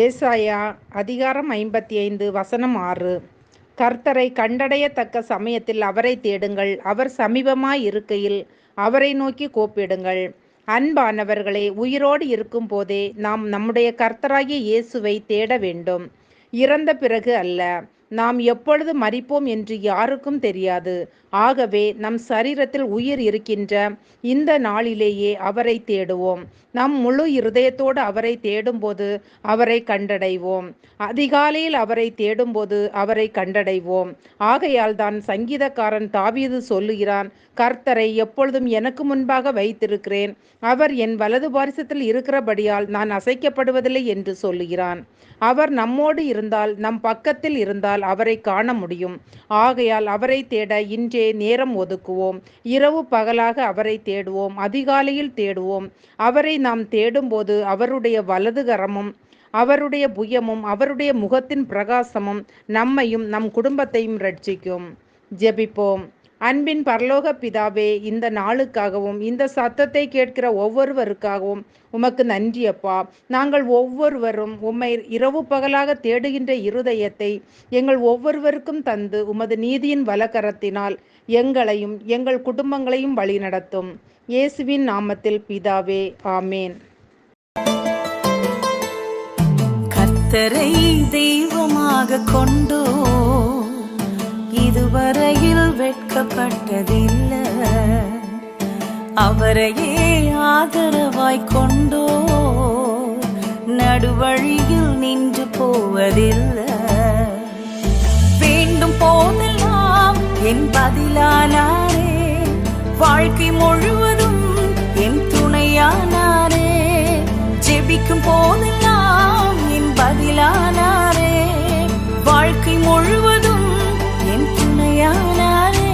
ஏசாயா அதிகாரம் 55 வசனம் 6. கர்த்தரை கண்டடையத்தக்க சமயத்தில் அவரை தேடுங்கள், அவர் சமீபமாய் இருக்கையில் அவரை நோக்கி கூப்பிடுங்கள். அன்பானவர்களே, உயிரோடு இருக்கும் போதே நாம் நம்முடைய கர்த்தராகிய இயேசுவை தேட வேண்டும், இறந்த பிறகு அல்ல. நாம் எப்பொழுது மரிப்போம் என்று யாருக்கும் தெரியாது. ஆகவே நம் சரீரத்தில் உயிர் இருக்கின்ற இந்த நாளிலேயே அவரை தேடுவோம். நம் முழு இருதயத்தோடு அவரை தேடும்போது அவரை கண்டடைவோம். அதிகாலையில் அவரை தேடும்போது அவரை கண்டடைவோம். ஆகையால் தான் சங்கீதக்காரன் தாவீது சொல்லுகிறான், கர்த்தரை எப்பொழுதும் எனக்கு முன்பாக வைத்திருக்கிறேன், அவர் என் வலது பாரிசத்தில் இருக்கிறபடியால் நான் அசைக்கப்படுவதில்லை என்று சொல்லுகிறான். அவர் நம்மோடு இருந்தால், நம் பக்கத்தில் இருந்தால் அவரை காண முடியும். ஆகையால் அவரை தேட இன்றே நேரம் ஒதுக்குவோம். இரவு பகலாக அவரை தேடுவோம், அதிகாலையில் தேடுவோம். அவரை நாம் தேடும்போது அவருடைய வலது கரமும் அவருடைய புயமும் அவருடைய முகத்தின் பிரகாசமும் நம்மையும் நம் குடும்பத்தையும் ரட்சிக்கும். ஜெபிப்போம். அன்பின் பரலோக பிதாவே, இந்த நாளுக்காகவும் இந்த சத்தத்தை கேட்கிற ஒவ்வொருவருக்காகவும் உமக்கு நன்றி அப்பா. நாங்கள் ஒவ்வொருவரும் உம்மை இரவு பகலாக தேடுகின்ற இருதயத்தை எங்கள் ஒவ்வொருவருக்கும் தந்து உமது நீதியின் வலக்கரத்தினால் எங்களையும் எங்கள் குடும்பங்களையும் வழிநடத்தும். இயேசுவின் நாமத்தில் பிதாவே, ஆமேன். கர்த்தரை தெய்வமாக கொண்டோ இதுவரையில் வெட்கப்பட்டதில்லை, அவரையே ஆதரவாய் கொண்டோ நடுவழியில் நின்று போவதில்லை. வேண்டும் போதெல்லாம் என் பதிலானாரே, வாழ்க்கை முழுவதும் என் துணையானாரே. ஜெபிக்கும் போதெல்லாம் என் பதிலானாரே, வாழ்க்கை முழுவதும் என் துணையானாரே.